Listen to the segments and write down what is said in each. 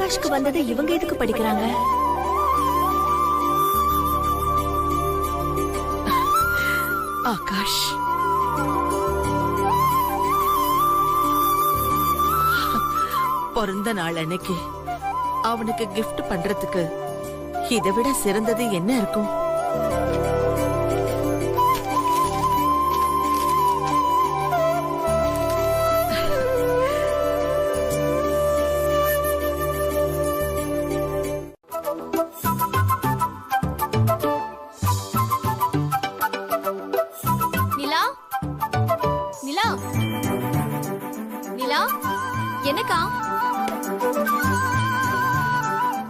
ஆகாஷ்க்கு வந்தது இவங்க எதுக்கு படிக்கிறாங்க? ஆகாஷ் பிறந்த நாள் அன்னைக்கு அவனுக்கு கிஃப்ட் பண்றதுக்கு இதை விட சிறந்தது என்ன இருக்கும்? நிலா, நிலா, நிலா, என்னக்கா?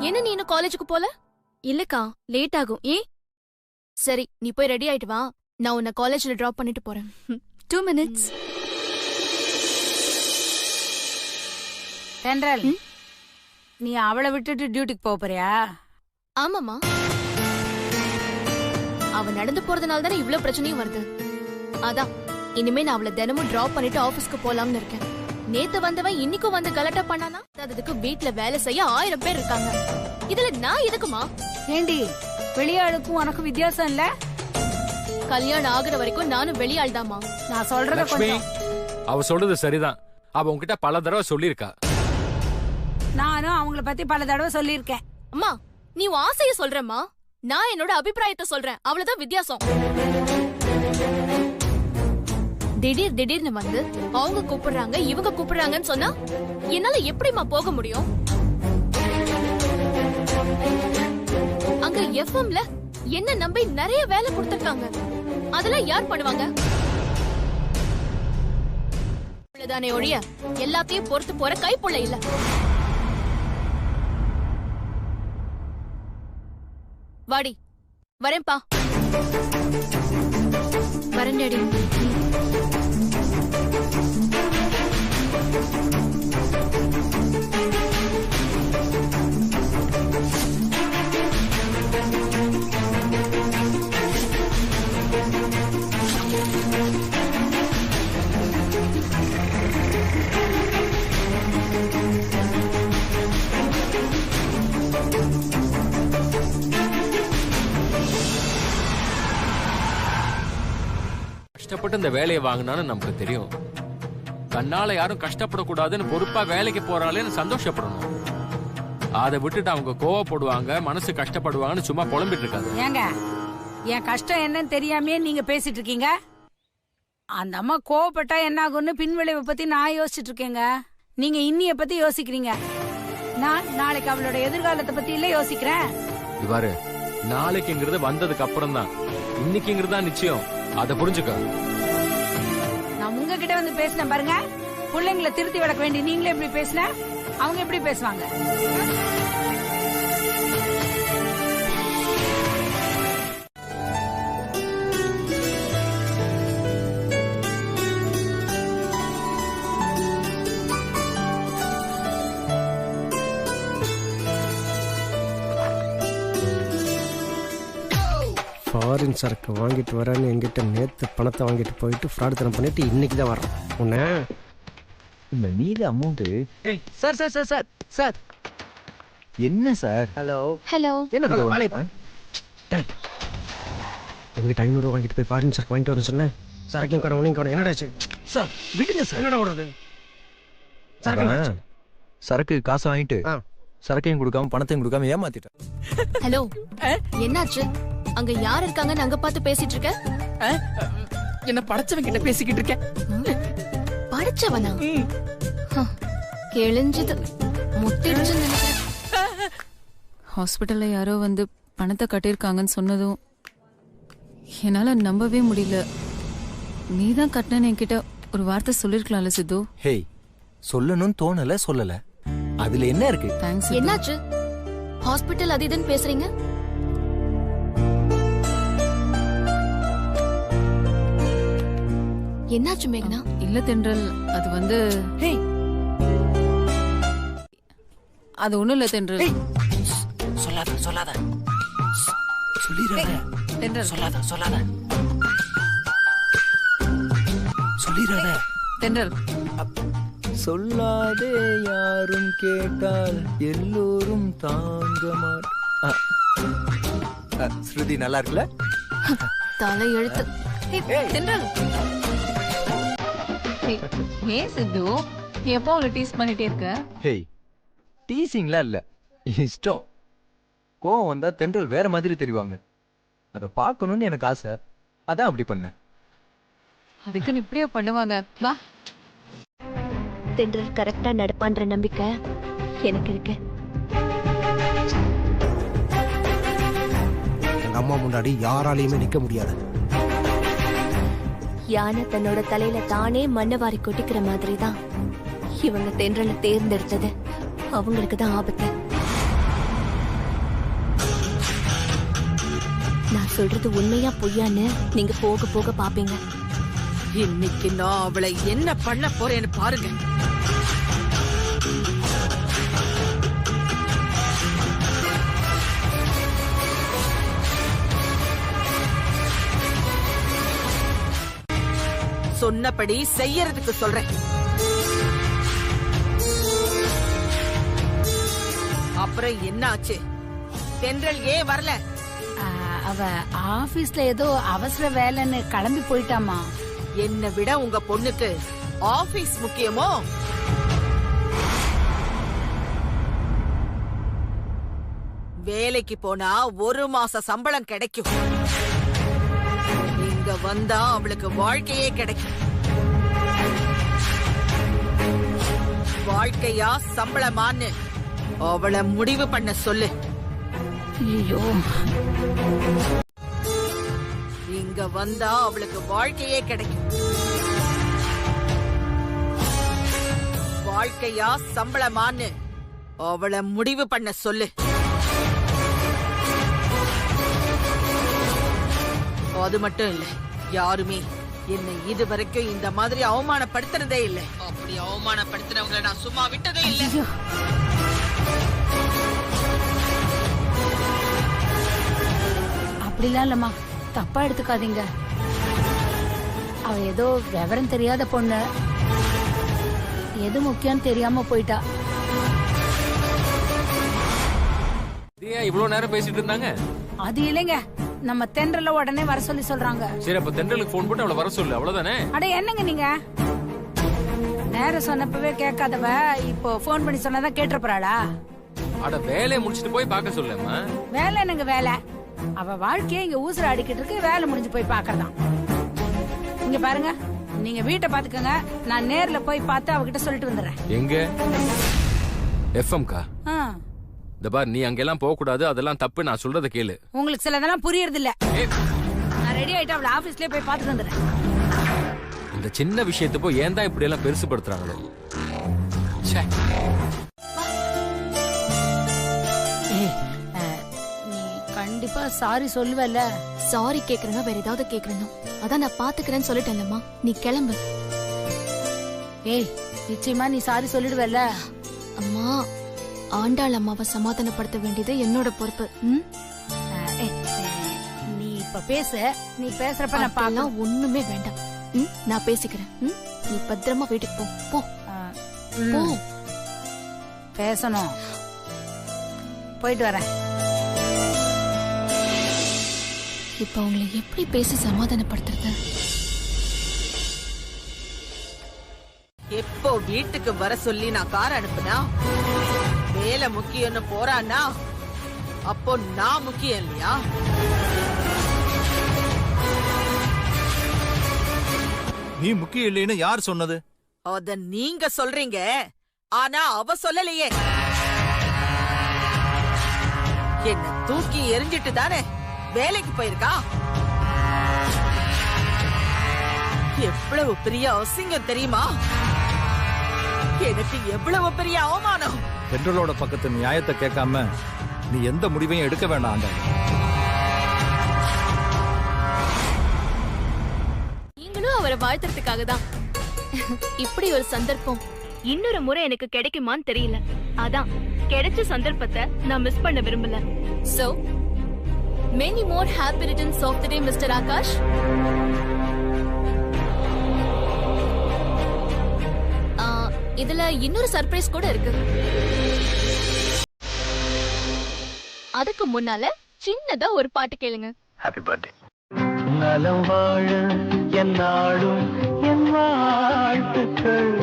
என்ன நீ இன்னும் காலேஜுக்கு போல? இல்லக்கா, லேட் ஆகும். ஏன்? சரி, நீ போய் ரெடி ஆயிட்டு வா, நான் உன்னை காலேஜ்ல டிராப் பண்ணிட்டு போறேன். 2 minutes. தென்றல், நீ அவளை விட்டுட்டு டியூட்டிக்கு போறியா? ஆமாமா, அவ நடந்து போறதுனால தானே இவ்ளோ பிரச்சனையும் வருது. அதான் இனிமே நான் அவளை தினமும் டிராப் பண்ணிட்டு ஆபீஸ்க்கு போலாம்னு இருக்கேன். நேத்து வந்தவன் இன்னைக்கும் வந்து கலட்டா பண்ணானா அதுக்கு வீட்ல வேலை செய்ய 1000 பேர் இருக்காங்க. இதுல நான் எதுக்குமா? ஏண்டி, வெளியாளுக்கும் உனக்கும் வித்தியாசம் இல்ல? கல்யாணம் ஆகுற வரைக்கும் நானும் வெளியாள் தாமா. நான் சொல்றத லட்சுமி, கொஞ்சம். அவ சொல்றது சரிதான். அவ உன்கிட்ட பல தடவை சொல்லிருக்கா. நானும் அவங்கள பத்தி பல தடவை சொல்லியிருக்கேன். அம்மா, நீ உன் ஆசைய சொல்றம்மா, நான் என்னோட அபிப்பிராயத்தை சொல்றேன். அவ்வளவுதான் வித்தியாசம். திடீர் திடீர்னு வந்து அவங்க கூப்பிடுறாங்க இவங்க கூப்பிடுறாங்கன்னு சொன்னா என்னால எப்படிமா போக முடியும்? அங்க எஃப்எம்ல என்ன நம்பி நிறைய வேலை கொடுத்திருக்காங்க. அதெல்லாம் யார் பண்ணுவாங்க? தானே ஒழிய எல்லாத்தையும் பொறுத்து போற கைப்புள்ள இல்ல. வாடி, வரேன்பா. வரேன் டாடி. கஷ்டப்பட்டு இந்த வேலையை வாங்கினான்னு நமக்கு தெரியும். தன்னால யாரும் கஷ்டப்படக்கூடாதுன்னு பொறுப்பா வேலைக்கு போறாளேன்னு சந்தோஷப்படணும். அதை விட்டுட்டு அவங்க கோவப்படுவாங்க, மனசு கஷ்டப்படுவாங்கன்னு சும்மா புலம்பிட்டு இருக்காது. ஏங்க, என் கஷ்டம் என்னன்னு தெரியாமே நீங்க பேசிட்டு இருக்கீங்க. அந்த அம்மா கோவப்பட்டா என்ன ஆகும்னு பின்விளைவை பத்தி நான் யோசிச்சுட்டு இருக்கேங்க. நீங்க இன்னிய பத்தி யோசிக்கிறீங்க. நான் நாளைக்கு அவளோட எதிர்காலத்தை பத்தி இல்ல யோசிக்கிறேன். இவாரு, நாளைக்குங்கிறது வந்ததுக்கு அப்புறம் தான், இன்னைக்குங்கிறது தான் நிச்சயம். அதை புரிஞ்சுக்க. நான் உங்ககிட்ட வந்து பேசினேன் பாருங்க. பிள்ளைங்களை திருத்தி வளர்க்க வேண்டிய நீங்களே எப்படி பேசின, அவங்க எப்படி பேசுவாங்க? ஃபாரின் சரக்கு வாங்கிட்டு வரேன்னு எங்கிட்ட நேற்று பணத்தை வாங்கிட்டு போயிட்டு ஃப்ராட் தனம் பண்ணிட்டு இன்னைக்கு தான் வர்றேன். உன்ன இந்த மீது amount. Sir sir sir sir sir என்ன சார்? Hello hello. என்ன வேலை எங்கிட்ட 500 வாங்கிட்டு போய் ஃபாரின் சரக்கு வாங்கிட்டு வரேன்னு சொன்னேன். சரக்கையும் கடை உனையும் கடை என்னடாச்சு சார்? விடுங்க சார். என்னடா ஓடுறது? சரக்கு காசை வாங்கிட்டு சரக்கையும் கொடுக்காம பணத்தையும் கொடுக்காம ஏமாத்திட்டேன். ஹலோ, என்னாச்சு? அங்க யார் இருக்காங்கன்னு அங்க பார்த்து பேசிட்டு இருக்க? என்ன படைச்சவன் கிட்ட பேசிக்கிட்டு இருக்கேன். படிச்சவனா? கிழிஞ்சது, முத்திடுச்சுன்னு நினைக்கிறேன். ஹாஸ்பிட்டல்ல யாரோ வந்து பணத்தை கட்டியிருக்காங்கன்னு சொன்னதும் என்னால நம்பவே முடியல. நீதான் கட்டினு என்கிட்ட ஒரு வார்த்தை சொல்லிருக்கலாம்ல சித்து. ஹேய், சொல்லணும்னு தோணல, சொல்லல. அதுல என்ன இருக்கு? தேங்க்ஸ். என்னாச்சு? ஹாஸ்பிட்டல் அது இதுன்னு பேசுறீங்க? என்னாச்சு மேகனா? இல்ல தென்றல், அது வந்து அது ஒண்ணும் இல்ல தென்றல். சொல்லாத சொல்லாத சொல்லிடுறேன். தென்றல் சொல்லாத சொல்லாத சொல்லிடுறேன். தென்றல் சொல்லாதே யாரும் கேட்டால் எல்லோரும் தாங்க ஸ்ருதி நல்லா இருக்குல்ல? தலை எழுத்து. ஏன் சித்து எப்போ அவளை டீஸ் பண்ணிட்டே இருக்க? ஹேய், டீசிங்லாம் இல்ல, இஷ்டம். கோவம் வந்தா தென்றல் வேற மாதிரி தெரிவாங்க. அதை பார்க்கணும்னு எனக்கு ஆசை, அதான் அப்படி பண்ணேன். அதுக்குன்னு இப்படியே பண்ணுவாங்க? வா. தென்றல் கரெக்டா நடப்பான்ற நம்பிக்கை எனக்கு இருக்கு. எங்க அம்மா முன்னாடி யாராலையுமே நிக்க முடியாது. யானை தன்னோட தலையில தானே மண்ணை வாரி கொட்டிக்கிற மாதிரி தான் இவங்க தென்றலை தேர்ந்தெடுத்தது. அவங்களுக்கு தான் ஆபத்து. நான் சொல்றது உண்மையா பொய்யான்னு நீங்க போக போக பாப்பீங்க. இன்னைக்கு நான் அவளை என்ன பண்ண போறேன்னு பாருங்க. சொன்னபடி செய்யறதுக்கு சொல்றேன். அப்புறம் என்ன ஆச்சு? தென்றல் ஏன் வரல? அவ ஆபீஸ்ல ஏதோ அவசர வேலைன்னு கிளம்பி போயிட்டாமா. என்னை விட உங்க பொண்ணுக்கு ஆபீஸ் முக்கியமோ? வேலைக்கு போனா 1 மாச சம்பளம் கிடைக்கும். இங்க வந்தா அவளுக்கு வாழ்க்கையே கிடைக்கும். வாழ்க்கையா சம்பளமான்னு அவளை முடிவு பண்ண சொல்லு. ஐயோ, இங்க வந்தா அவளுக்கு வாழ்க்கையே கிடைக்கும். வாழ்க்கையா சம்பளமான்னு அவளை முடிவு பண்ண சொல்லு. அது மட்டும் இல்ல, யாருமே என்னை இது வரைக்கும் இந்த மாதிரி அவமானப்படுத்துறதே இல்ல. அப்படி அவமானப்படுத்துறவங்களை நான் சும்மா விட்டதே இல்ல. அப்படிலாம் இல்லம்மா, தப்பா எடுத்துக்காதீங்க. அவ ஏதோ விவரம் தெரியாத பொண்ணு, எது முக்கியம் தெரியாம போயிட்டா. ஏன் இவ்வளவு நேரம் பேசிட்டு இருந்தாங்க? அது இல்லைங்க, நம்ம தென்றல உடனே வர சொல்லி சொல்றாங்க. சரி, அப்ப தென்றலுக்கு போன் போட்டு அவளை வர சொல்லு, அவ்வளவுதானே? அட என்னங்க நீங்க, நேரம் சொன்னப்பவே கேட்காதவ இப்போ போன் பண்ணி சொன்னதான் கேட்டுறப்பறாளா? அட வேலையை முடிச்சிட்டு போய் பார்க்க சொல்லுமா. வேலை என்னங்க வேலை? அவ வாழ்க்கையே இங்க ஊசுற அடிக்கிட்டு இருக்கு, வேலை முடிஞ்சு போய் பாக்குறதான். இங்க பாருங்க, நீங்க வீட்டை பாத்துக்கங்க, நான் நேர்ல போய் பார்த்து அவகிட்ட சொல்லிட்டு வந்துடுறேன். எங்க? எஃப்எம்கா? இந்த பார், நீ அங்கெல்லாம் போக கூடாது, அதெல்லாம் தப்பு. நான் சொல்றத கேளு. உங்களுக்கு சிலதெல்லாம் புரியறது இல்ல. நான் ரெடி ஆயிட்டு அவளை ஆபீஸ்லயே போய் பார்த்துட்டு வந்துடுறேன். இந்த சின்ன விஷயத்தை போய் ஏன் தான் இப்படி எல்லாம் பெருசுபடுத்துறாங்களோ? நீ கண்டிப்பா சாரி சொல்லுவல்ல? சாரி கேக்குறேன்னா வேற ஏதாவது கேக்குறேன்னா அதான் நான் பாத்துக்கிறேன்னு சொல்லிட்டேன்லம்மா, நீ கிளம்பு. ஏய், நிச்சயமா நீ சாரி சொல்லிடுவல்ல? அம்மா, ஆண்டாள் அம்மாவை சமாதானப்படுத்த வேண்டியது என்னோட பொறுப்பு. நீ இப்ப பேசு, நீ பேசுறப்ப நான் அதெல்லாம் ஒண்ணுமே வேண்டாம். நான் பேசிக்கிறேன். நீ பத்திரமா வீட்டுக்கு போ. போ போ. பேசணும். போயிட்டு வரேன். இப்ப அவங்களை எப்படி பேசி சமாதானப்படுத்துறது? எப்போ வீட்டுக்கு வர சொல்லி நான் கார் அனுப்புனா, வேலை முக்கியம்னு போறான்னா அப்போ நான் முக்கியம் இல்லையா? நீ முக்கியம் இல்லைன்னு யார் சொன்னது? அத நீங்க சொல்றீங்க, ஆனா அவ சொல்லலையே. என்ன தூக்கி எரிஞ்சிட்டு தானே வேலைக்கு போயிருக்கா. எவ்வளவு பெரிய அசிங்கம் தெரியுமா? எனக்கு எவ்வளவு பெரிய அவமானம். தென்றலோட பக்கத்து நியாயத்தை கேட்காம நீ எந்த முடிவையும் எடுக்க வேண்டாம். நீங்களும் அவரை வாழ்த்துறதுக்காக தான். இப்படி ஒரு சந்தர்ப்பம் இன்னொரு முறை எனக்கு கிடைக்குமான்னு தெரியல. அதான் கிடைச்ச சந்தர்ப்பத்தை நான் மிஸ் பண்ண விரும்பல. So many more happy returns of the day, Mr. Akash. இதுல இன்னொரு சர்ப்ரைஸ் கூட இருக்கு. அதுக்கு முன்னால சின்னதா ஒரு பாட்டு கேளுங்க. Happy birthday. நலம் வாழ என் நாடும் என் வாழ்த்துக்கள்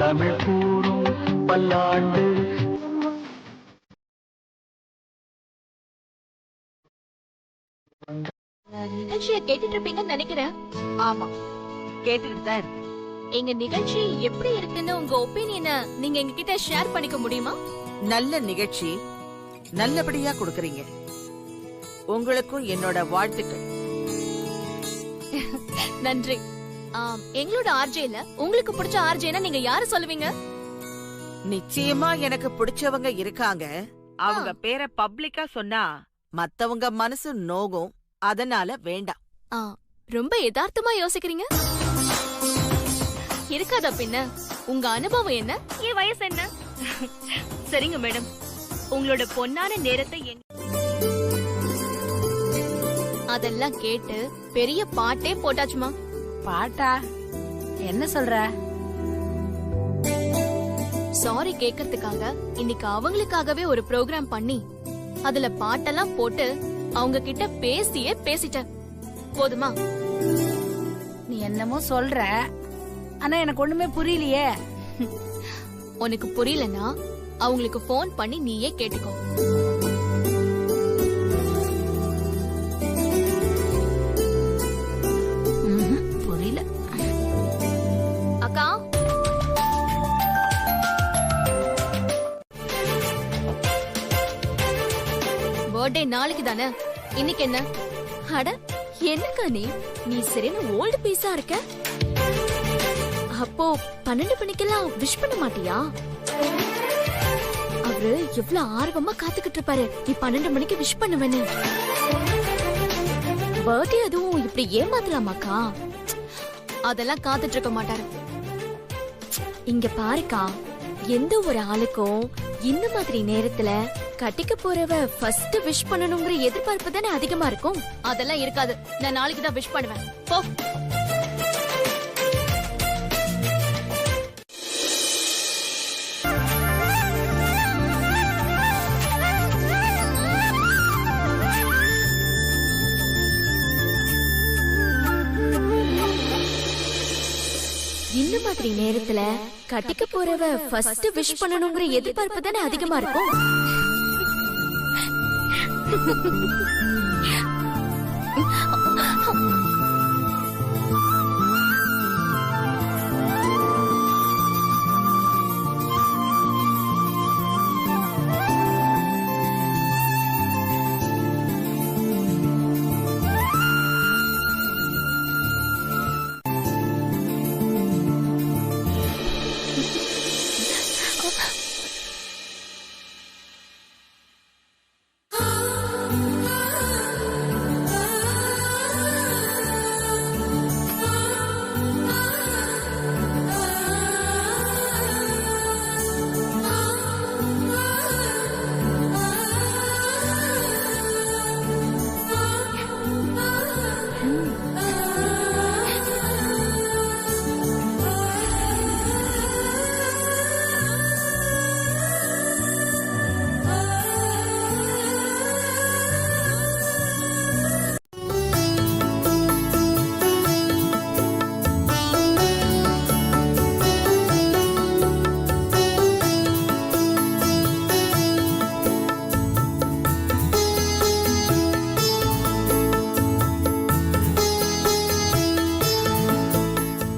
தமிழ் கூறும் பல்லாண்டு. நிகழ்ச்சியை கேட்டுட்டு இருப்பீங்கன்னு நினைக்கிறேன். ஆமா, கேட்டுக்கிட்டு தான் இருக்கு. எங்க நிகழ்ச்சி எப்படி இருக்குன்னு உங்க ஒப்பீனியனை நீங்க எங்க கிட்ட ஷேர் பண்ணிக்க முடியுமா? நல்ல நிகழ்ச்சி, நல்லபடியா கொடுக்கறீங்க. உங்களுக்கும் என்னோட வாழ்த்துக்கள். நன்றி. எங்களோட ஆர்ஜேல உங்களுக்கு பிடிச்ச ஆர்ஜேனா நீங்க யாரு சொல்லுவீங்க? நிச்சயமா எனக்கு பிடிச்சவங்க இருக்காங்க. அவங்க பேரை பப்ளிக்கா சொன்னா மத்தவங்க மனசு நோகும். அதனால வேண்டாம். ரொம்ப யதார்த்தமா யோசிக்கிறீங்க. இருக்காதா பின்ன? உங்க அனுபவம் என்ன? என் வயசு என்ன? சரிங்க மேடம், உங்களோட பொன்னான நேரத்தை அதெல்லாம் கேட்டு பெரிய பாட்டே போட்டாச்சுமா. பாட்டா? என்ன சொல்ற? சாரி கேக்குறதுக்காக இன்னைக்கு அவங்களுக்காகவே ஒரு ப்ரோக்ராம் பண்ணி அதுல பாட்டெல்லாம் போட்டு அவங்க கிட்ட பேசிட்டேன். போதுமா? நீ என்னமோ சொல்ற, ஆனா எனக்கு ஒண்ணுமே புரியலையே. உனக்கு புரியலனா அவங்களுக்கு போன் பண்ணி நீயே கேட்டுக்கோ. புரியல. அக்கா, பர்த்டே நாளைக்கு தானே, இன்னைக்கு என்ன? அட என்னக்கா நீ சரியான ஓல்டு பீஸா இருக்க. அப்போ 12 மணிக்கெல்லாம் விஷ் பண்ண மாட்டியா? அவரு எவ்வளவு ஆர்வமா காத்துக்கிட்டு இருப்பாரு நீ 12 மணிக்கு விஷ் பண்ணுவேன்னு. பர்த்டே அதுவும் இப்படி ஏமாத்தலாமாக்கா? அதெல்லாம் காத்துட்டு இருக்க மாட்டாரு. இங்க பாருக்கா, எந்த ஒரு ஆளுக்கும் இந்த மாதிரி நேரத்துல கட்டிக்க போறவ ஃபர்ஸ்ட் விஷ் பண்ணணுங்கிற எதிர்பார்ப்பு தானே அதிகமா இருக்கும். அதெல்லாம் இருக்காது. நான் நாளைக்கு தான் விஷ் பண்ணுவேன். போ. இந்த மாதிரி நேரத்துல கட்டிக்க போறவ ஃபர்ஸ்ட் விஷ் பண்ணணுங்கிற எதிர்பார்ப்பு தானே அதிகமா இருக்கும்.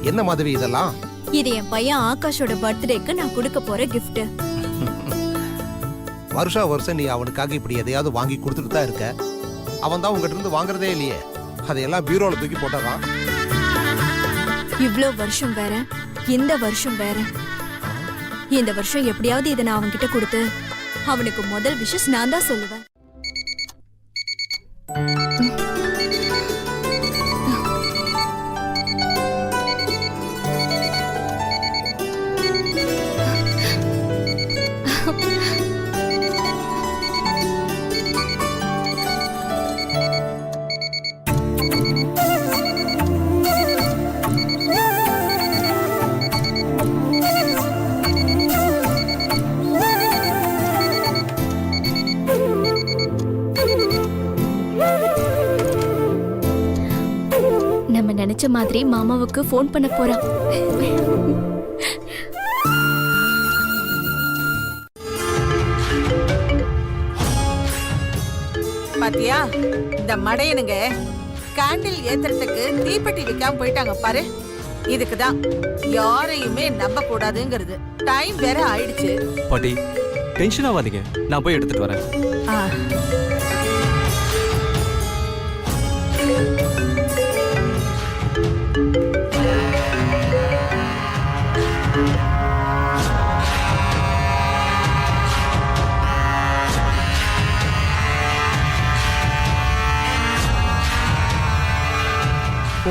என்ன மாதிரி இதெல்லாம்? இது என் பையன் ஆகாஷோட பர்த்டேக்கு நான் கொடுக்க போற கிஃப்ட். வருஷம் நீ அவனுக்காக இப்படி எதையாவது வாங்கி கொடுத்துட்டு தான் இருக்க. அவன் தான் உங்ககிட்ட இருந்து வாங்குறதே இல்லையே. அதையெல்லாம் பீரோல தூக்கி போட்டாதான். இவ்ளோ வருஷம் வேற, இந்த வருஷம் வேற. இந்த வருஷம் எப்படியாவது இதை நான் அவன்கிட்ட கொடுத்து அவனுக்கு முதல் விஷஸ் நான் தான் சொல்லுவேன். நினைச்ச மாதிரி மாமாவுக்கு ஃபோன் பண்ண போறான். பாத்தியா இந்த மடையனுங்க கேண்டில் ஏத்துறதுக்கு தீப்பெட்டி வைக்காம போயிட்டாங்க பாரு. இதுக்குதான் யாரையுமே நம்ப கூடாதுங்கிறது. டைம் வேற ஆயிடுச்சு. பாட்டி டென்ஷன் ஆகாதீங்க, நான் போய் எடுத்துட்டு வரேன்.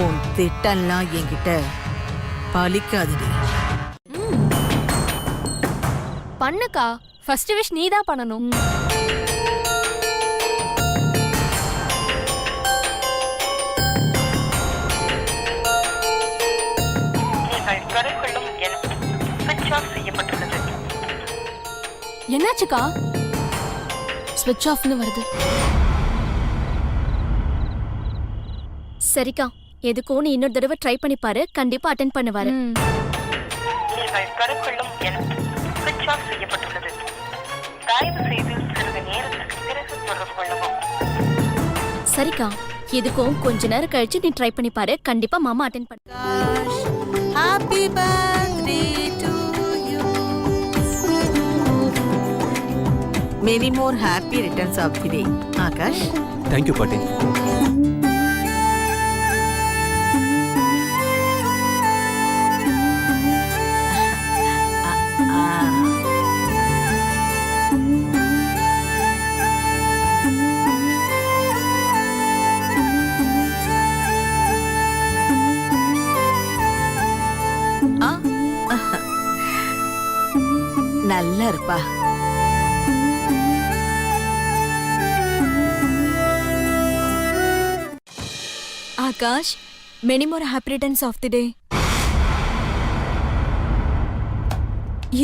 உன் திட்டம்லாம் என்கிட்ட பலிக்காதுடி. பண்ணுக்கா, ஃபர்ஸ்ட் விஷ் நீ தான் பண்ணணும். என்னாச்சுக்கா? ஸ்விட்ச் ஆஃப்னு வருது. சரிக்கா, எதுக்கும் நீ இன்னொரு தடவை ட்ரை பண்ணி பாரு, கண்டிப்பா அட்டென்ட் பண்ணுவாரு. சரிக்கா, எதுக்கும் கொஞ்ச நேரம் கழிச்சு நீ ட்ரை பண்ணி பாரு, கண்டிப்பா மாமா அட்டென்ட் பண்ண. Happy birthday to you. Many more happy returns of the day. Akash. Thank you பாட்டி. நல்லா இருப்பா. Akash, many more happy returns of the day.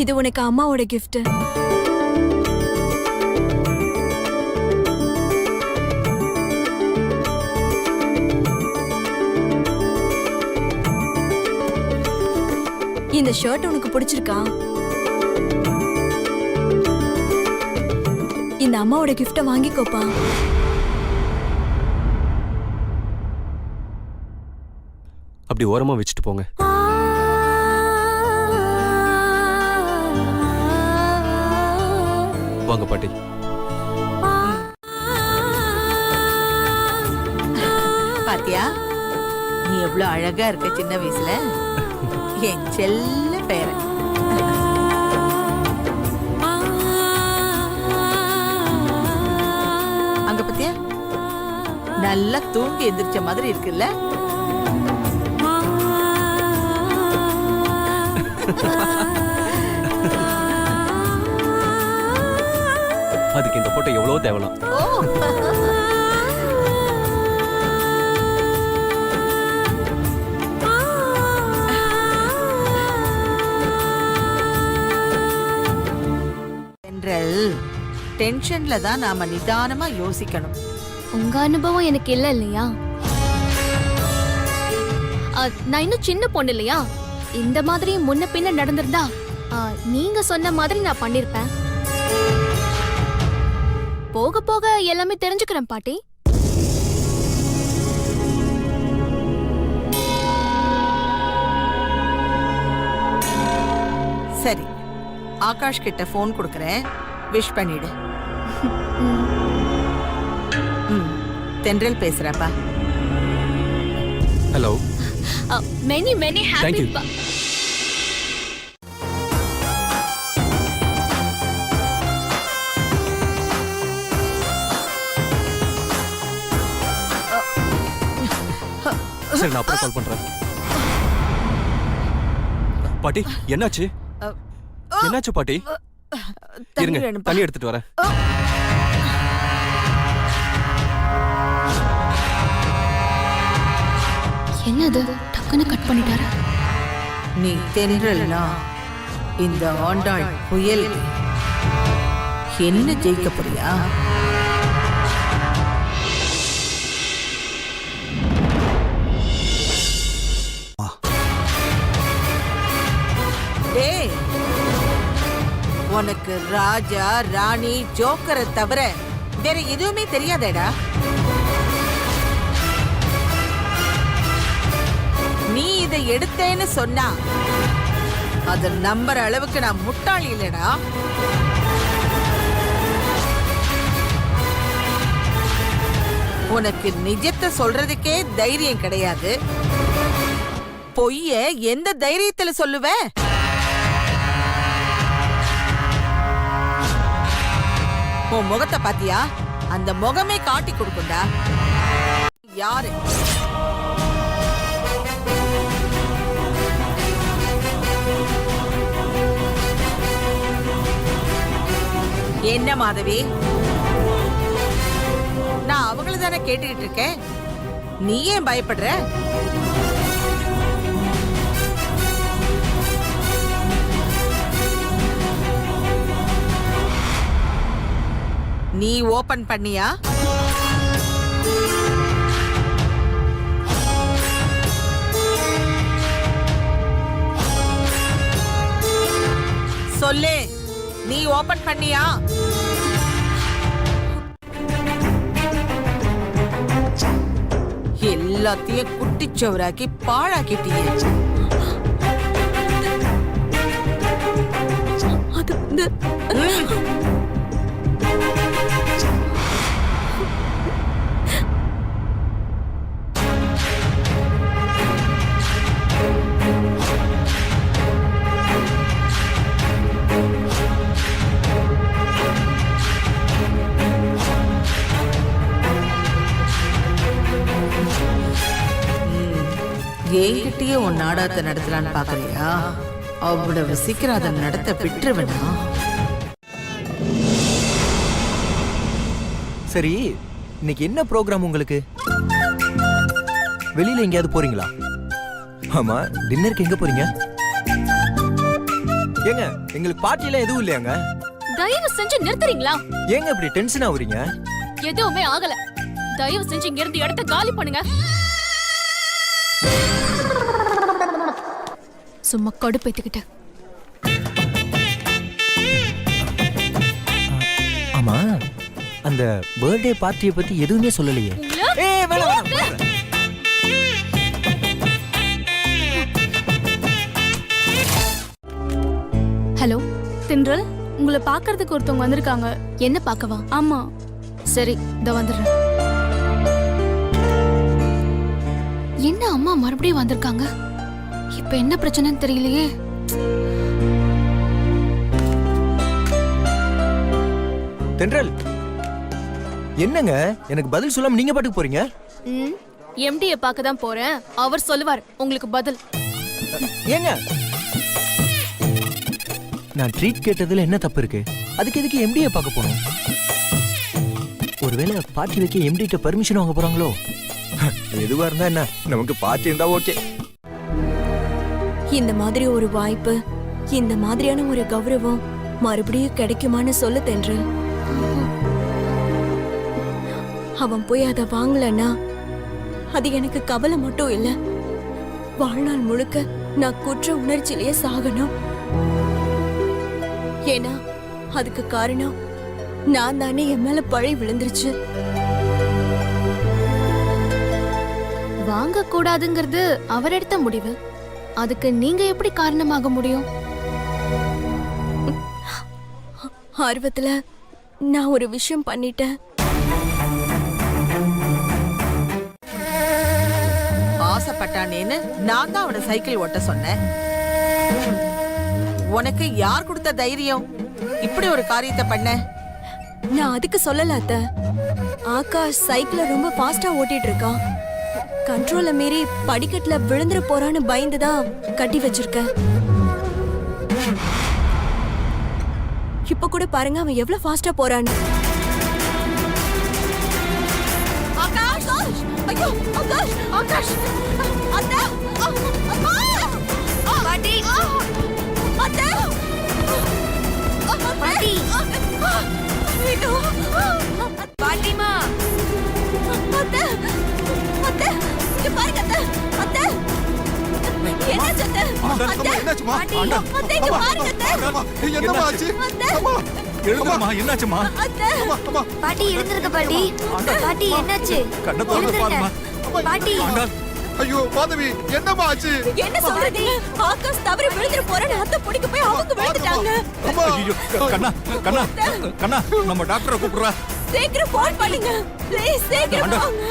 இது உனக்கு அம்மாவோட கிஃப்ட். இந்த ஷர்ட் உனக்கு பிடிச்சிருக்கா? இந்த அம்மாவோட கிஃப்ட வாங்கிக்கோப்பா. அப்படி ஓரமா வச்சுட்டு போங்க. வாங்க பாட்டி. பாத்தியா, நீ எவ்வளவு அழகா இருக்க சின்ன வயசுல. என் செல்ல பேரன். அங்க பத்தியா நல்லா தூங்கி எந்திரிச்ச மாதிரி இருக்குல்ல. அதுக்கு இந்த போட்டோ எவ்வளவு தேவலாம். டென்ஷன்ல தான் நாம நிதானமா யோசிக்கணும். உங்க அனுபவம் எனக்கு இல்ல இல்லையா? நான் இன்னும் சின்ன பொண்ணு இல்லையா? இந்த மாதிரி முன்ன பின்ன நடந்திருந்தா நீங்க சொன்ன மாதிரி நான் பண்ணிருப்பேன். போக போக எல்லாமே தெரிஞ்சுக்கிறேன் பாட்டி. சரி, ஆகாஷ் கிட்ட போன் கொடுக்கறேன், விஷ் பண்ணிடு. தென்றல் பேசுறப்பா. ஹலோ. Many many happy. சரி, நான் அப்புறம் கால் பண்றேன். பாட்டி என்னாச்சு? என்னாச்சு பாட்டி? இருங்க, தண்ணி எடுத்துட்டு வரேன். என்னது டக்குன்னு கட் பண்ணிட்டாரு? நீ தென்றல்னா இந்த ஆண்டாள் புயல். என்ன ஜெயிக்க போறியா? டேய், உனக்கு ராஜா ராணி ஜோக்கரை தவிர வேற எதுவுமே தெரியாதேடா. நீ இதை எடுத்தேன்னு சொன்னா அத நம்புற அளவுக்கு நான் முட்டாளி இல்லடா. உனக்கு நிஜத்தை சொல்றதுக்கே தைரியம் கிடையாது. பொய்ய எந்த தைரியத்துல சொல்லுவ? உன் முகத்தை பாத்தியா? அந்த முகமே காட்டி கொடுக்குண்டா. யாரு? என்ன மாதவி, நான் அவங்கள தானே கேட்டுக்கிட்டு இருக்கேன். நீ ஏன் பயப்படுற? நீ ஓபன் பண்ணியா? சொல்லு, நீ ஓபன் பண்ணியா? எல்லாத்தையும் குட்டிச்சவராக்கி பாழாக்கிட்டீங்க. அது வந்து என்கிட்டயே உன் நாடகத்தை நடத்தலான்னு பாக்குறியா? அவ்வளவு சீக்கிரம் அதை நடத்த விட்டுருவேனா? சரி, இன்னைக்கு என்ன ப்ரோக்ராம் உங்களுக்கு? வெளியில எங்கேயாவது போறீங்களா? ஆமா, டின்னருக்கு எங்க போறீங்க? ஏங்க, எங்களுக்கு பார்ட்டி எல்லாம் எதுவும் இல்லையாங்க? தயவு செஞ்சு நிறுத்துறீங்களா? ஏங்க இப்படி டென்ஷன் ஆகுறீங்க? எதுவுமே ஆகல. தயவு செஞ்சு இங்க இருந்து இடத்த காலி பண்ணுங்க. சும்மா கடுப்பேத்துக்கிட்ட. ஆமா, அந்த பர்த்டே பார்ட்டியை பத்தி எதுவுமே சொல்லலையே. ஏய், வேணாம். ஹலோ தின்றல், உங்களை பாக்குறதுக்கு ஒருத்தவங்க வந்திருக்காங்க. என்ன பார்க்கவா? ஆமா. சரி, இத வந்துடுறேன். என்ன அம்மா மறுபடியும் வந்திருக்காங்க? இப்ப என்ன பிரச்சனைன்னு தெரியலையே. தென்றல், என்னங்க எனக்கு பதில் சொல்லாம நீங்க பாட்டுக்கு போறீங்க? எம்டியை பார்க்க தான் போறேன். அவர் சொல்லுவார் உங்களுக்கு பதில். ஏங்க, நான் ட்ரீட் கேட்டதுல என்ன தப்பு இருக்கு? அதுக்கு எதுக்கு எம்டியை பார்க்க போறோம்? ஒருவேளை பார்ட்டி வைக்க எம்டிட்ட பர்மிஷன் வாங்க போறாங்களோ? எதுவா இருந்தா என்ன, நமக்கு பார்ட்டி இருந்தா ஓகே. இந்த மாதிரி ஒரு வாய்ப்பு, இந்த மாதிரியான ஒரு கௌரவம் மறுபடியும் கிடைக்குமான்னு சொல்ல தென்றல். அவன் போய் அதை வாங்கலன்னா அது எனக்கு கவலை மட்டும் இல்ல, வாழ்நாள் முழுக்க நான் குற்ற உணர்ச்சியிலேயே சாகணும். ஏன்னா அதுக்கு காரணம் நான் தானே. என் மேல பழி விழுந்துருச்சு. வாங்க கூடாதுங்கிறது அவர் எடுத்த முடிவு. அதுக்கு நீங்க எப்படி காரணமாக முடியும்? ஆர்வத்துல நான் ஒரு விஷயம் பண்ணிட்டேன். ஆசைப்பட்டானேன்னு நான் தான் அவனை சைக்கிள் ஓட்ட சொன்னேன். உனக்கு யார் கொடுத்த தைரியம் இப்படி ஒரு காரியத்தை பண்ண? நான் அதுக்கு சொல்லல அத்தை. ஆகாஷ் சைக்கிளை ரொம்ப ஃபாஸ்டா ஓட்டிட்டு இருக்கான். கண்ட்ரோல மீறி படிக்கட்டுல விழுந்துற போறான்னு பயந்துதான் கட்டி வச்சிருக்கேன். இப்ப கூட பாருங்க அவன் எவ்வளவு ஃபாஸ்டா போறான்னு. ஆகாஷ்! ஐயோ, ஆகாஷ்! ஆகாஷ்! அத்தை! அம்மா! பாட்டி! அத்தை! பாட்டி! ஐயோ! பாட்டிமா! அத்தை! அத்தை! இங்க பாருங்க அத்தை! அத்தை! என்ன அத்தை? என்னாச்சுமா அத்தை, இங்க பாருங்க அத்தை. என்னம்மா ஆச்சு அம்மா எழுதுமா என்னாச்சுமா பாட்டி எழுந்திருக்க பாட்டி. பாட்டி என்னாச்சு? கண்ணை திறந்து பாருமா பாட்டி ஆண்டாள் ஐயோ மாதவி என்னம்மா ஆச்சு என்ன சொல்றீங்க? ஆகாஷ் தவறி விழுந்துற போறேன்னு அத்தை பிடிக்க போய் அவங்க விழுந்துட்டாங்க. அம்மா ஐயோ கண்ணா கண்ணா கண்ணா நம்ம டாக்டரை கூப்பிடுறா சீக்கிரம் ஃபோன் பண்ணுங்க ப்ளீஸ், சீக்கிரம் ஆண்டா. வாங்க.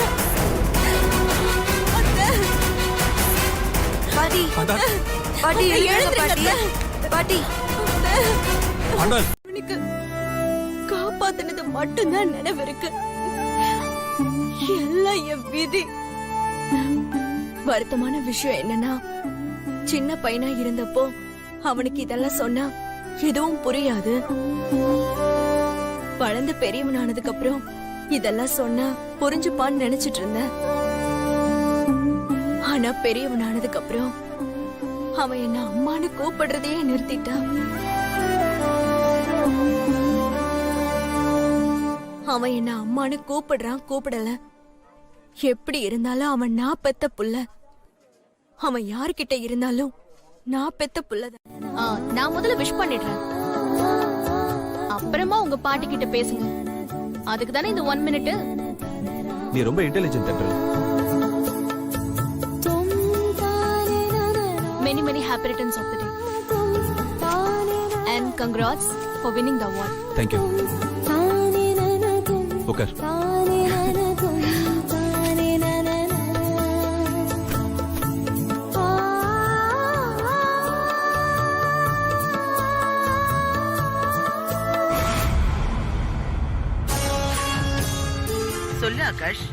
அத்தை. பாட்டி ஆண்டாள் பாட்டி எழுந்திருங்க பாட்டி. ஆண்டாள் அவனுக்கு காப்பாத்தினது மட்டும்தான் நினைவு இருக்கு. எல்லாம் என் விதி. வருத்தமான விஷயம் என்னன்னா, சின்ன பையனா இருந்தப்போ அவனுக்கு இதெல்லாம் சொன்னா எதுவும் புரியாது. வளர்ந்து பெரியவனானதுக்கு அப்புறம் இதெல்லாம் சொன்னா புரிஞ்சுப்பான்னு நினைச்சிட்டு இருந்தேன். ஆனா பெரியவனானதுக்கு அப்புறம் அவன் என்ன அம்மான்னு கூப்பிடுறதையே நிறுத்திட்டான். அவன் என்ன அம்மான்னு கூப்பிடல. எப்படி இருந்தாலும் அவன் நான் பெத்த புள்ள. அவன் யார்கிட்ட இருந்தாலும் நான் பெத்த புள்ளதான். நான் முதல்ல விஷ் பண்ணிடுறேன், அப்புறமா உங்க பாட்டி கிட்ட பேசுங்க. அதுக்கு தானே இந்த 1 minute. நீ ரொம்ப இன்டெலிஜென்ட் தென்றல். Many happy returns of the day. And congrats for winning the award. Thank you. உட்கார். சொல்லு ஆகாஷ்.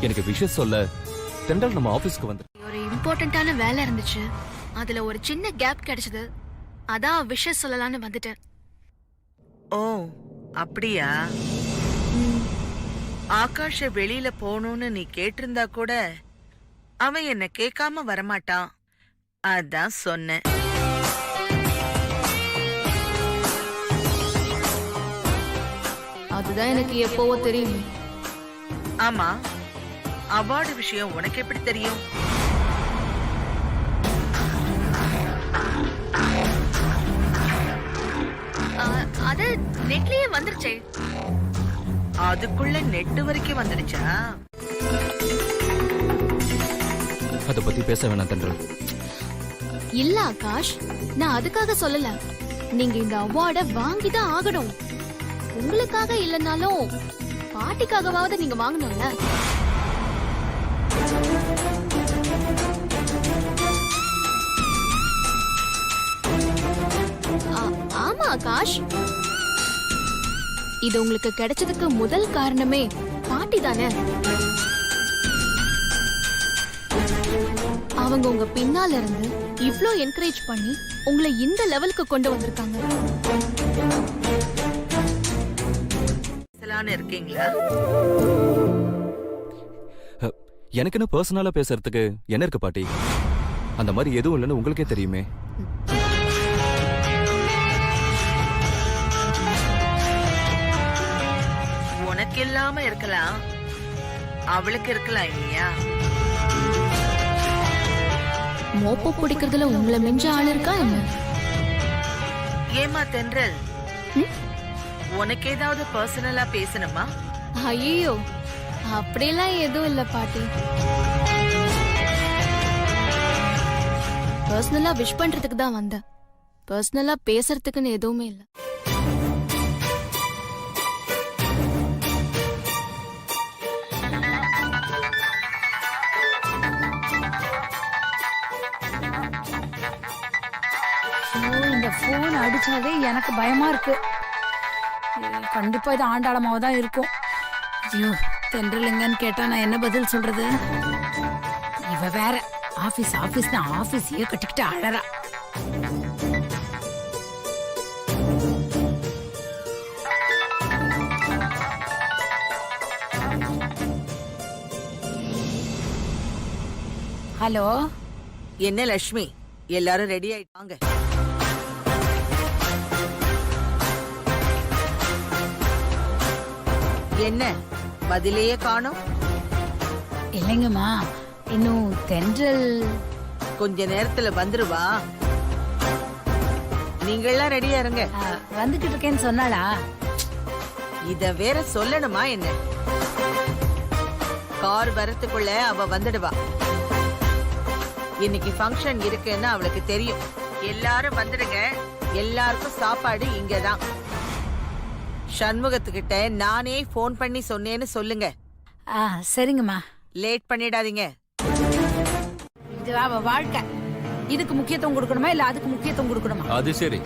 எனக்கு விஷயம் சொல்ல தென்றல் நம்ம ஆபீஸ்க்கு வந்து ஒரு இம்பார்ட்டன்ட்டான வேலை இருந்துச்சு, அதுல ஒரு சின்ன கேப் கிடைச்சது. அதான் விஷயம் சொல்லலாம்னு வந்துட்டேன். ஓ அப்படியா? ஆகாஷ வெளியில போகணும்னு நீ கேட்டிருந்தா கூட அவன் என்ன கேட்காம வரமாட்டான். அதான் சொன்னேன். அதுதான் எனக்கு எப்பவோ தெரியும். ஆமா, அவார்டு விஷயம் உனக்கு எப்படி தெரியும்? அது நெட்லயே வந்துருச்சே. அதுக்குள்ள நெட் வரைக்கும் வந்துடுச்சா? அத பத்தி பேச வேணாம் தென்றல். இல்ல ஆகாஷ், நான் அதுக்காக சொல்லல. நீங்க இந்த அவார்ட வாங்கிதான் ஆகணும். உங்களுக்காக இல்லனாலும் பாட்டிக்காகவாவது நீங்க வாங்கணும்ல. ஆமா ஆகாஷ், இது உங்களுக்கு கிடைச்சதுக்கு முதல் காரணமே பாட்டி தானே. அவங்க உங்க பின்னால இருந்து இவ்ளோ என்கரேஜ் பண்ணி உங்களை இந்த லெவலுக்கு கொண்டு வந்திருக்காங்க. இருக்கீங்களா? எனக்குன்னு பர்சனலா பேசுறதுக்கு என்ன இருக்கு பாட்டி? அந்த மாதிரி எதுவும் இல்லைன்னு உங்களுக்கே தெரியுமே. உனக்கு இல்லாம இருக்கலாம், அவளுக்கு இருக்கலாம் இல்லையா? மோப்ப பிடிக்கிறதுல உங்களை மிஞ்ச ஆள் இருக்கா என்ன? ஏமா தென்றல், உனக்கு ஏதாவது பர்சனலா பேசணுமா? ஐயோ, அப்படிலாம் எதுவும் இல்ல பாட்டி. பர்சனலா விஷ் பண்றதுக்கு தான் வந்தேன். பர்சனலா பேசுறதுக்குன்னு எதுவுமே இல்ல. இந்த போன் அடிச்சாலே எனக்கு பயமா இருக்கு. கண்டிப்பா இது ஆண்டாளமாவ தான் இருக்கும். ஐயோ, தென்றல் எங்கன்னு கேட்டா நான் என்ன பதில் சொல்றது? இவ வேற ஆபீஸ் ஆபீஸையே கட்டிக்கிட்டு அழறா. ஹலோ, என்ன லட்சுமி, எல்லாரும் ரெடி ஆயிட்டாங்க. என்ன பதிலையே காணோம்? இல்லைங்கம்மா, இன்னும் தென்றல் கொஞ்ச நேரத்துல வந்துருவா. நீங்கெல்லாம் ரெடியா இருங்க. வந்துகிட்டு இருக்கேன்னு சொன்னாளா? இத வேற சொல்லணுமா என்ன? கார் வரத்துக்குள்ள அவ வந்துடுவா. இன்னைக்கு ஃபங்க்ஷன் இருக்குன்னு அவளுக்கு தெரியும். எல்லாரும் வந்துடுங்க. எல்லாருக்கும் சாப்பாடு இங்கதான். சண்முகத்துக்கிட்ட நானே போன் பண்ணி சொன்னேன்னு சொல்லுங்க. சரிங்கம்மா. லேட் பண்ணிடாதீங்க. இது அவ வாழ்க்கை. இதுக்கு முக்கியத்துவம் கொடுக்கணுமா இல்ல அதுக்கு முக்கியத்துவம் கொடுக்கணுமா? அது சரி,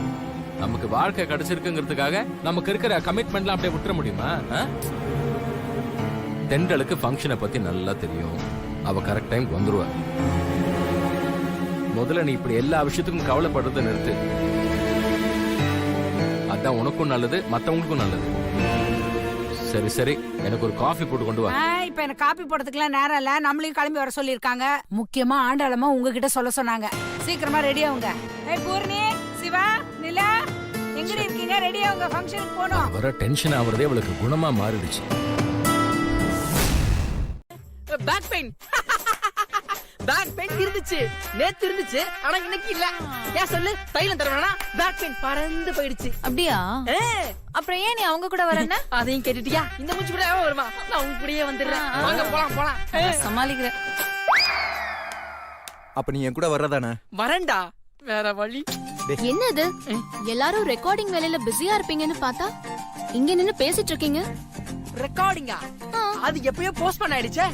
நமக்கு வாழ்க்கை கிடைச்சிருக்குங்கிறதுக்காக நமக்கு இருக்கிற கமிட்மெண்ட்லாம் அப்படியே விட்டுற முடியுமா? தென்றலுக்கு ஃபங்க்ஷனை பத்தி நல்லா தெரியும். அவ கரெக்ட் டைம் வந்துருவா. முதல்ல நீ இப்படி எல்லா விஷயத்துக்கும் கவலைப்படுறத நிறுத்து. அதான் உனக்கும் நல்லது, மத்தவங்களுக்கும் நல்லது. சரி சரி, எனக்கு ஒரு காஃபி போட்டு கொண்டு வா. இப்ப எனக்கு காபி போடுறதுக்குலாம் நேரம் இல்ல. நம்மளையும் கிளம்பி வர சொல்லிருக்காங்க. முக்கியமா ஆண்டாளமா உங்ககிட்ட சொல்ல சொன்னாங்க. சீக்கிரமா ரெடி ஆகுங்க. பூர்ணி, சிவா, நிலா எங்க இருக்கீங்க? ரெடி ஆகுங்க, ஃபங்க்ஷனுக்கு போறோம். வர டென்ஷன் ஆவறதே அவளுக்கு குணமா மாறிடுச்சு. பேக் பெயின் பேக் பெயின் இருந்துச்சு, நேத்து இருந்துச்சு, ஆனா இன்னைக்கு இல்ல. ஏன் சொல்லு? தைலம் தரவேனா? பேக் பெயின் பறந்து போயிடுச்சு. அப்படியா? அப்புறம் ஏன் நீ அவங்க கூட வரேன்னா? அதையும் கேட்டுட்டியா? இந்த மூச்சு கூட வருமா? நான் உங்க கூடயே வந்துடுறேன். வாங்க போலாம் போலாம். சமாளிக்கிறேன். அப்ப நீ என் கூட வர்றதானே? வரேன்டா, வேற வழி. என்னது, எல்லாரும் ரெக்கார்டிங் வேலையில பிஸியா இருப்பீங்கன்னு பார்த்தா இங்க நின்னு பேசிட்டு இருக்கீங்க. ரெக்கார்டிங்கா? அது எப்பயோ போஸ்ட் பண்ண ஆயிடுச்சே.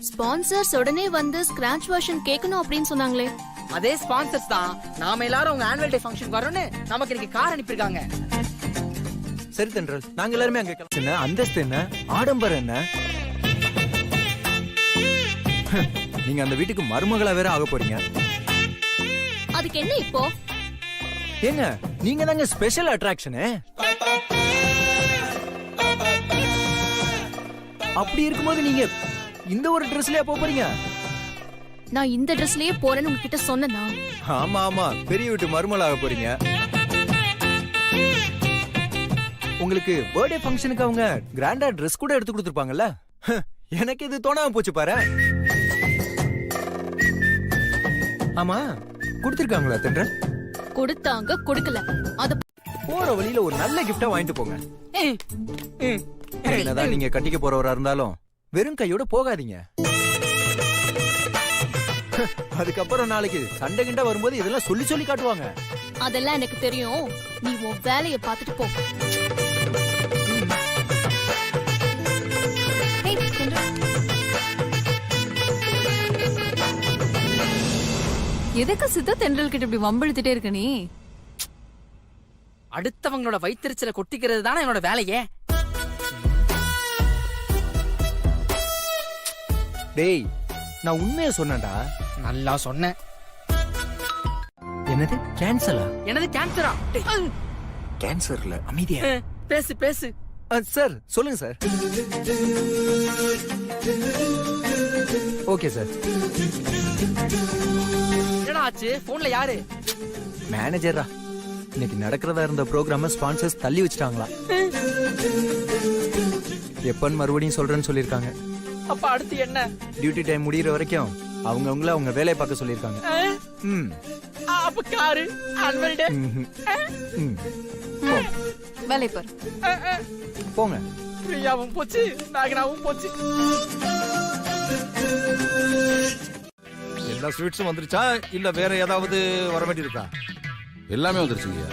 ஸ்பான்சர்ஸ் உடனே வந்து ஸ்கிராட்ச் வெர்ஷன் கேட்கணும் அப்படின்னு சொன்னாங்களே. அதே ஸ்பான்சர்ஸ் தான் நாம எல்லாரும் உங்க ஆனுவல் டே ஃபங்க்ஷன் வரோம்னு நமக்கு இன்னைக்கு கார் அனுப்பியிருக்காங்க. சரி தென்றல், நாங்க எல்லாருமே அங்க என்ன அந்தஸ்து என்ன ஆடம்பரம் என்ன? நீங்க அந்த வீட்டுக்கு மருமகளா வேற ஆக போறீங்க. அதுக்கு என்ன இப்போ? ஏங்க நீங்க தாங்க ஸ்பெஷல் அட்ராக்ஷனே. அப்படி இருக்கும்போது நீங்க இந்த ஒரு ட்ரெஸ்லயே போறீங்க? நான் இந்த ட்ரெஸ்லயே போறேன்னு உங்ககிட்ட சொன்னேனா? ஆமா ஆமா, பெரிய வீட்டு மருமகளாக போறீங்க. உங்களுக்கு பர்த்டே ஃபங்க்ஷனுக்கு அவங்க கிராண்டா ட்ரெஸ் கூட எடுத்து கொடுத்துருப்பாங்கல்ல. எனக்கு இது தோணாம போச்சு பாரு. ஆமா, கொடுத்திருக்காங்களா தென்றல்? கொடுத்தாங்க, கொடுக்கல. அத போற வழியில ஒரு நல்ல கிஃப்டா வாங்கிட்டு போங்க. என்னதான் நீங்க கட்டிக்க போறவரா இருந்தாலும் வெறும் கையோட போகாதீங்க. அதுக்கப்புறம் நாளைக்கு சண்டை கிண்டா வரும்போது இதெல்லாம் சொல்லி சொல்லி காட்டுவாங்க. அதெல்லாம் எனக்கு தெரியும். நீ உன் வேலைய பார்த்துட்டு போ. எதுக்கு சித்த தென்றல் கிட்ட இப்படி வம்பிழுத்துட்டே இருக்க நீ? அடுத்தவங்களோட வயிற்றுச்சல கொட்டிக்கிறது தானே என்னோட வேலையே. டேய், நான் உண்மையை சொன்னேன்டா. நல்லா சொன்னேன். என்னது கேன்சலா? என்னது கேன்சரா? கேன்சர் இல்ல, அமைதியா பேசு பேசு. சார் சொல்லுங்க சார். Okay sir. என்னடா ஆச்சு? போன்ல யாரு? மேனேஜரா. இன்னைக்கு நடக்கிறதா இருந்த ப்ரோக்ராம ஸ்பான்சர்ஸ் தள்ளி வச்சிட்டாங்களா. எப்பன்னு மறுபடியும் சொல்றேன்னு சொல்லிருக்காங்க. அப்ப அடுத்து என்ன? டியூட்டி டைம் முடியற வரைக்கும் அவங்கவுங்கள அவங்க வேலையை பார்க்க சொல்லிருக்காங்க. அப்ப காரு ஆனுவல் டே வேலை பாரு. போங்க. பிரியாவும் போச்சு, நாகனாவும் போச்சு. எல்லா ஸ்வீட்ஸும் வந்துருச்சா இல்ல வேற ஏதாவது வர வேண்டி இருக்கா? எல்லாமே வந்துருச்சுங்க.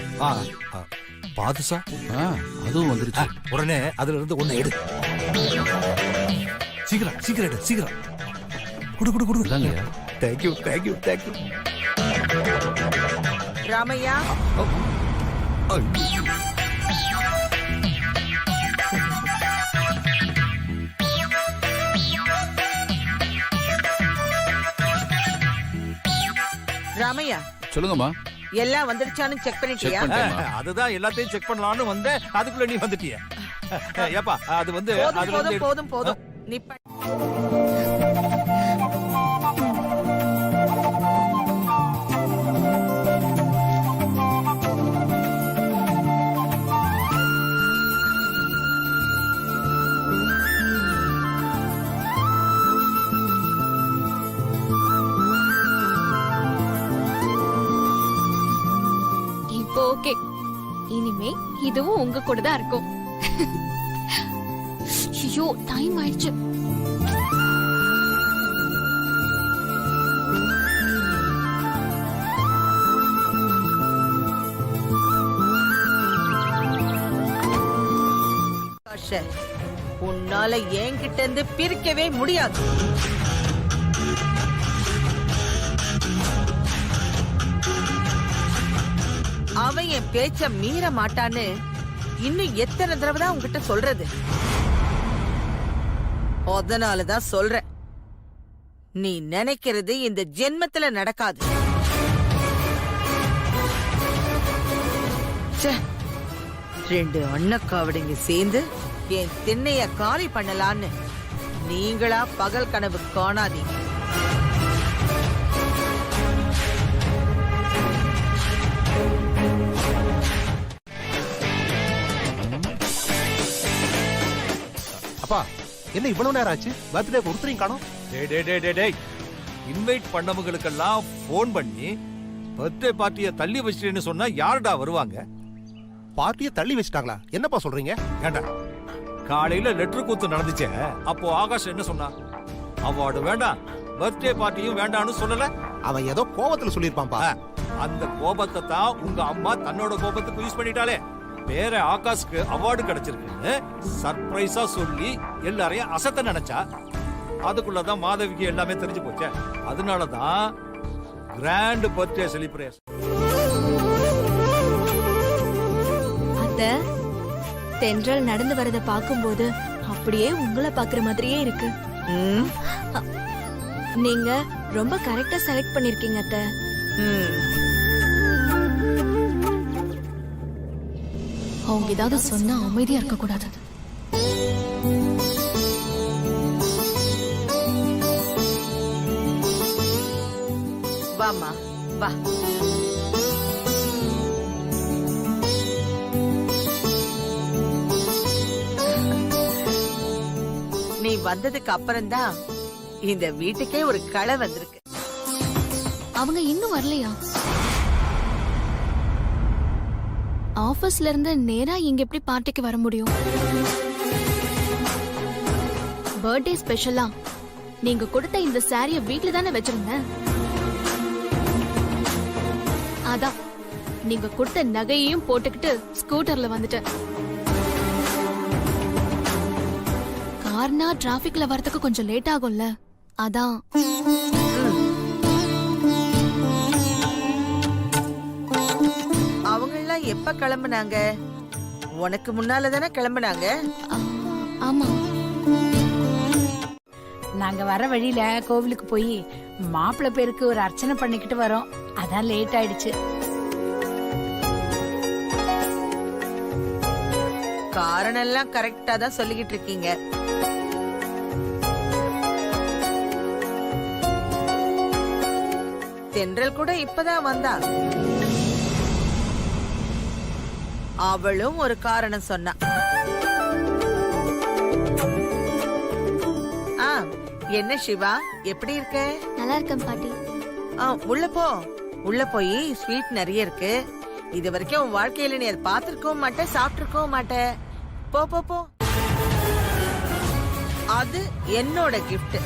பாதுஷா அதுவும் வந்துருச்சு. உடனே அதுல இருந்து ஒண்ணு எடு. சீக்கிரம் சீக்கிரம் எடு, சீக்கிரம் குடு குடு குடு. Thank you thank you thank you. Ramaiah, Ramaiah சொல்லுங்கம்மா. எல்லாம் வந்துருச்சான்னு செக் பண்ணிட்டியா? அதுதான் எல்லாத்தையும் செக் பண்ணலாம்னு வந்தேன். அதுக்குள்ள நீ வந்துட்டிய. ஏப்பா அது வந்து போதும் போதும் போதும். நீ இதுவும் உங்க கூட தான் இருக்கும். ஐயோ டைம் ஆயிடுச்சு. உன்னால என்கிட்ட இருந்து பிரிக்கவே முடியாது. அவன் என் பேச்ச மீற மாட்டான்னு இன்னும் எத்தனை தடவை தான் உன்கிட்ட சொல்றது? அதனாலதான் சொல்றேன், நீ நினைக்கிறது இந்த ஜென்மத்துல நடக்காது. ச்சே, 2 அண்ணக்காவடிங்க சேர்ந்து என் திண்ணைய காலி பண்ணலான்னு நீங்களா பகல் கனவு காணாதீங்க. அப்பா, என்ன இவ்வளவு நேரம் ஆச்சு? பர்த்டே ஒருத்தரையும் காணோம். இன்வைட் பண்ணவங்களுக்கெல்லாம் போன் பண்ணி பர்த்டே பார்ட்டியை தள்ளி வச்சிட்டேன்னு சொன்னா யாருடா வருவாங்க? பார்ட்டியை தள்ளி வச்சிட்டாங்களா? என்னப்பா சொல்றீங்க? ஏண்டா, காலையில லெட்டர் கூத்து நடந்துச்சே, அப்போ ஆகாஷ் என்ன சொன்னா? அவார்டு வேண்டாம், பர்த்டே பார்ட்டியும் வேண்டாம்னு சொல்லல. அவன் ஏதோ கோபத்துல சொல்லிருப்பான்பா. அந்த கோபத்தை தான் உங்க அம்மா தன்னோட கோபத்துக்கு யூஸ் பண்ணிட்டாலே. வேற ஆகாஷ்க்கு அவார்டு கிடைச்சிருக்குன்னு சர்ப்ரைஸா சொல்லி எல்லாரையும் அசத்த நினைச்சா. அதுக்குள்ளதான் மாதவிக்கு எல்லாமே தெரிஞ்சு போச்சே. அதனாலதான் கிராண்ட் பர்த்டே செலிப்ரேஷன். அத்தை, தென்றல் நடந்து வரத பாக்கும்போது அப்படியே உங்களை பாக்குற மாதிரியே இருக்கு. நீங்க ரொம்ப கரெக்டா செலக்ட் பண்ணிருக்கீங்க அத்தை. அவங்க ஏதாவது சொன்னா அமைதியா இருக்க கூடாது. வாமா வா. நீ வந்ததுக்கு அப்புறம்தான் இந்த வீட்டுக்கே ஒரு களை வந்திருக்கு. அவங்க இன்னும் வரலையா? ஆபீஸ்ல இருந்து நேரா இங்க எப்படி பார்ட்டிக்கு வர முடியும்? பர்த்டே ஸ்பெஷலா நீங்க கொடுத்த இந்த சாரிய வீட்ல தானே வச்சிருந்தேன். அதான் நீங்க கொடுத்த நகையையும் போட்டுக்கிட்டு ஸ்கூட்டர்ல வந்துட்டேன். கார்னா டிராபிக்ல வரதுக்கு கொஞ்சம் லேட் ஆகும்ல, அதான். அவங்கெல்லாம் எப்ப கிளம்புனாங்க? உனக்கு முன்னால தானே கிளம்புனாங்க? ஆமா. நாங்க வர வழியில கோவிலுக்கு போய் மாப்பிள்ளை பேருக்கு ஒரு அர்ச்சனை பண்ணிக்கிட்டு வரோம். அதான் லேட் ஆயிடுச்சு. காரணம் எல்லாம் கரெக்டா தான் சொல்லிக்கிட்டு இருக்கீங்க. தென்றல் கூட இப்பதான் வந்தா. அவளும் ஒரு காரணம் சொன்னா. என்ன சிவா, எப்படி இருக்க? நல்லா இருக்கேன் பாட்டி. உள்ள போ. உள்ள போய் ஸ்வீட் நிறைய இருக்கு. இது வரைக்கும் உன் வாழ்க்கையில நீ அதை பார்த்திருக்கவும் மாட்ட, சாப்பிட்டிருக்கவும் மாட்ட. போ போ போ. அது என்னோட கிஃப்ட்.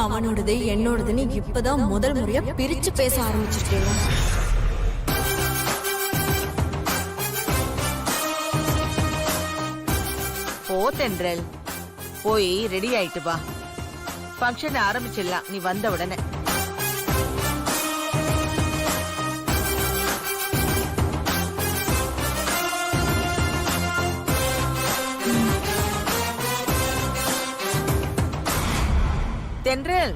அவனோடது என்னோடதுன்னு இப்பதான் முதல் முறையா பிரிச்சு பேச ஆரம்பிச்சிருக்கீங்க. போ தென்றல், போய் ரெடி ஆயிட்டு வா. ஃபங்க்ஷன் ஆரம்பிச்சிடலாம் நீ வந்த உடனே. தென்றல்,